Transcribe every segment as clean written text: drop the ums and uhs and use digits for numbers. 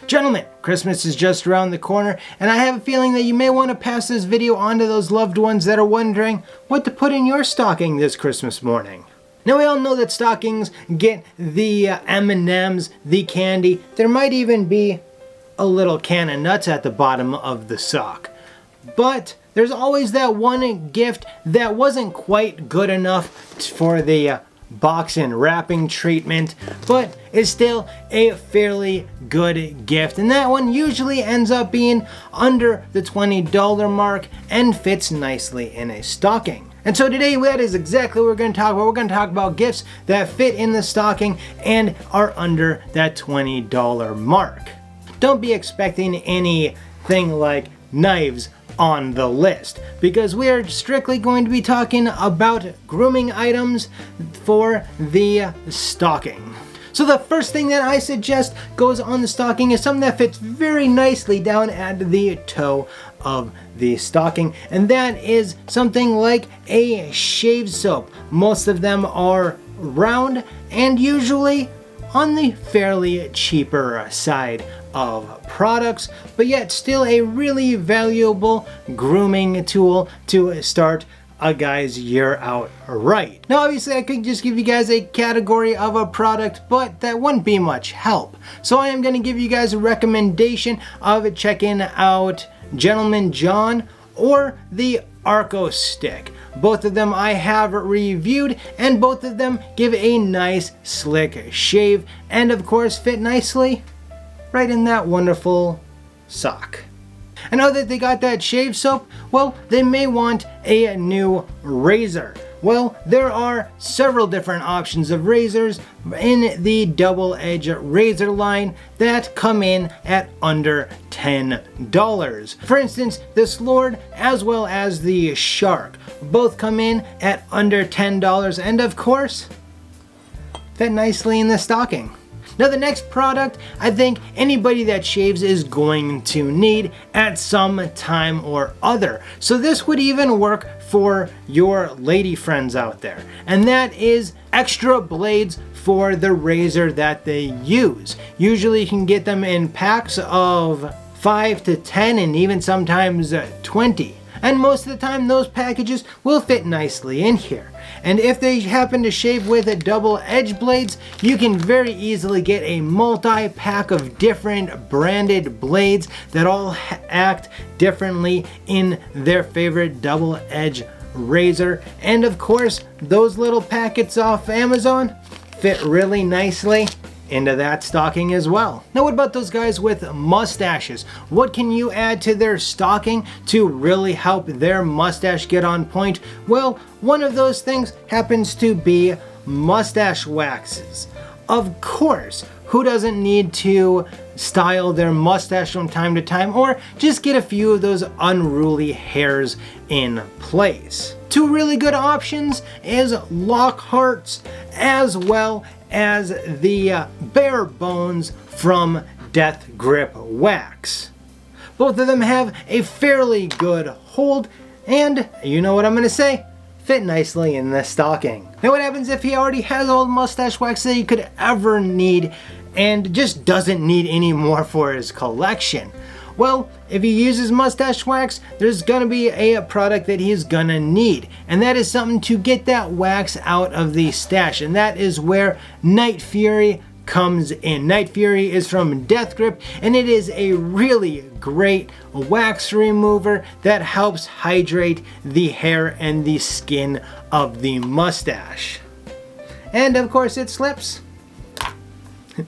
Gentlemen, Christmas is just around the corner, and I have a feeling that you may want to pass this video on to those loved ones that are wondering what to put in your stocking this Christmas morning. Now we all know that stockings get the M&Ms, the candy. There might even be a little can of nuts at the bottom of the sock. But there's always that one gift that wasn't quite good enough for the box and wrapping treatment, but is still a fairly good gift, and that one usually ends up being under the $20 mark and fits nicely in a stocking. And so today that is exactly what we're going to talk about. We're going to talk about gifts that fit in the stocking and are under that $20 mark. Don't be expecting anything like knives on the list, because we are strictly going to be talking about grooming items for the stocking. So the first thing that I suggest goes on the stocking is something that fits very nicely down at the toe of the stocking, and that is something like a shave soap. Most of them are round and usually on the fairly cheaper side of products, but yet still a really valuable grooming tool to start a guy's year out right. Now obviously I could just give you guys a category of a product, but that wouldn't be much help. So I am going to give you guys a recommendation of checking out Gentleman John or the Arco Stick. Both of them I have reviewed, and both of them give a nice slick shave and of course fit nicely right in that wonderful sock. And now that they got that shave soap, well, they may want a new razor. Well, there are several different options of razors in the double edge razor line that come in at under $10. For instance, the Slord as well as the Shark both come in at under $10 and of course fit nicely in the stocking. Now the next product I think anybody that shaves is going to need at some time or other. So this would even work for your lady friends out there. And that is extra blades for the razor that they use. Usually you can get them in packs of 5 to 10 and even sometimes 20. And most of the time those packages will fit nicely in here. And if they happen to shave with double edge blades, you can very easily get a multi-pack of different branded blades that all act differently in their favorite double edge razor. And of course, those little packets off Amazon fit really nicely into that stocking as well. Now what about those guys with mustaches? What can you add to their stocking to really help their mustache get on point? Well, one of those things happens to be mustache waxes. Of course, who doesn't need to style their mustache from time to time or just get a few of those unruly hairs in place? Two really good options is Lockhart's as well as the Bare Bones from Death Grip Wax. Both of them have a fairly good hold and, you know what I'm going to say, fit nicely in the stocking. Now what happens if he already has all the mustache wax that he could ever need and just doesn't need any more for his collection? Well, if he uses mustache wax, there's gonna be a product that he's gonna need, and that is something to get that wax out of the stash, and that is where Night Fury comes in. Night Fury is from Death Grip, and it is a really great wax remover that helps hydrate the hair and the skin of the mustache. And of course it slips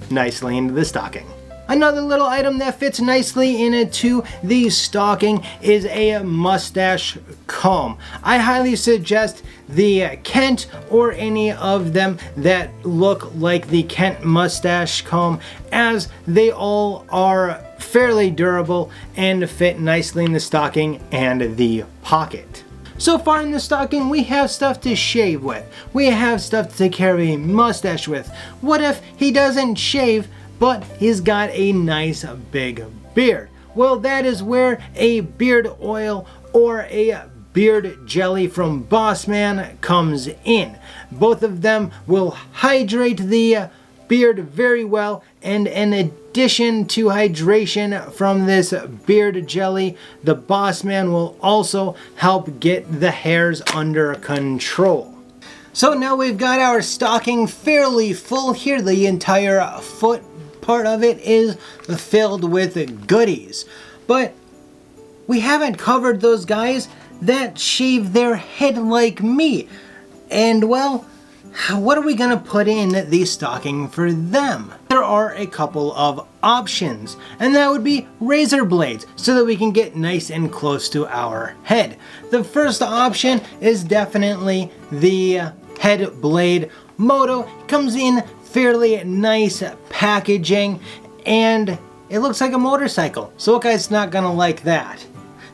nicely into the stocking. Another little item that fits nicely into the stocking is a mustache comb. I highly suggest the Kent or any of them that look like the Kent mustache comb, as they all are fairly durable and fit nicely in the stocking and the pocket. So far in the stocking, we have stuff to shave with. We have stuff to take care of a mustache with. What if he doesn't shave, but he's got a nice big beard? Well, that is where a beard oil or a beard jelly from Bossman comes in. Both of them will hydrate the beard very well, and in addition to hydration from this beard jelly, the Boss Man will also help get the hairs under control. So now we've got our stocking fairly full here. The entire foot part of it is filled with goodies. But we haven't covered those guys that shave their head like me. And well, what are we gonna put in the stocking for them? There are a couple of options, and that would be razor blades so that we can get nice and close to our head. The first option is definitely the head blade Moto. It comes in fairly nice packaging and it looks like a motorcycle, so what guy's not gonna like that?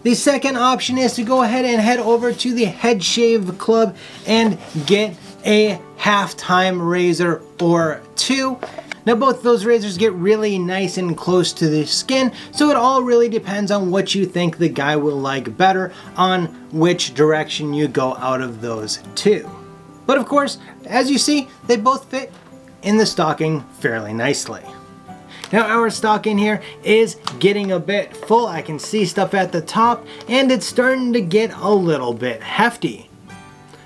The second option is to go ahead and head over to the Head Shave Club and get a halftime razor or two. Now both those razors get really nice and close to the skin, so it all really depends on what you think the guy will like better on which direction you go out of those two. But of course, as you see, they both fit in the stocking fairly nicely. Now our stocking here is getting a bit full. I can see stuff at the top and it's starting to get a little bit hefty.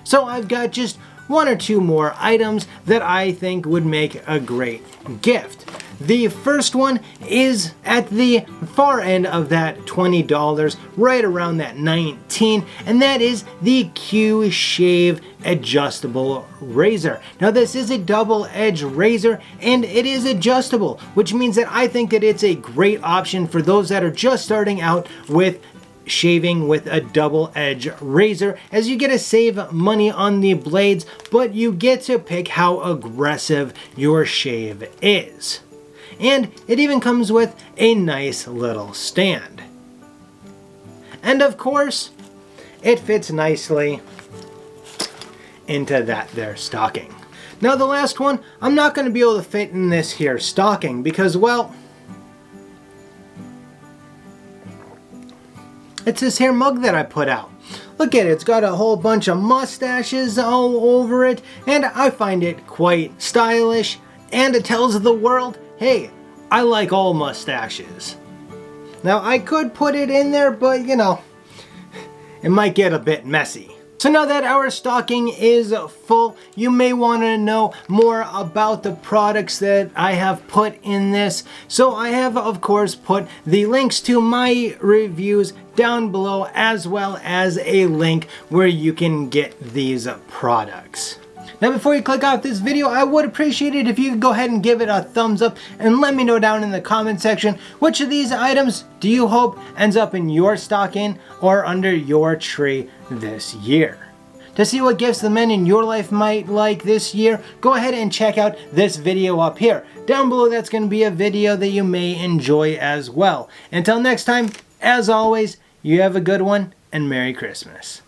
So I've got just one or two more items that I think would make a great gift. The first one is at the far end of that $20, right around that $19, and that is the Q-Shave adjustable razor. Now this is a double-edged razor and it is adjustable, which means that I think that it's a great option for those that are just starting out with shaving with a double-edged razor, as you get to save money on the blades, but you get to pick how aggressive your shave is. And it even comes with a nice little stand. And of course, it fits nicely into that there stocking. Now the last one, I'm not going to be able to fit in this here stocking because, well, it's this here mug that I put out. Look at it, it's got a whole bunch of mustaches all over it, and I find it quite stylish, and it tells the world, hey, I like all mustaches. Now I could put it in there, but you know, it might get a bit messy. So now that our stocking is full, you may want to know more about the products that I have put in this. So I have, of course, put the links to my reviews down below, as well as a link where you can get these products. Now before you click off this video, I would appreciate it if you could go ahead and give it a thumbs up and let me know down in the comment section which of these items do you hope ends up in your stocking or under your tree this year. To see what gifts the men in your life might like this year, go ahead and check out this video up here. Down below, that's going to be a video that you may enjoy as well. Until next time, as always, you have a good one and Merry Christmas.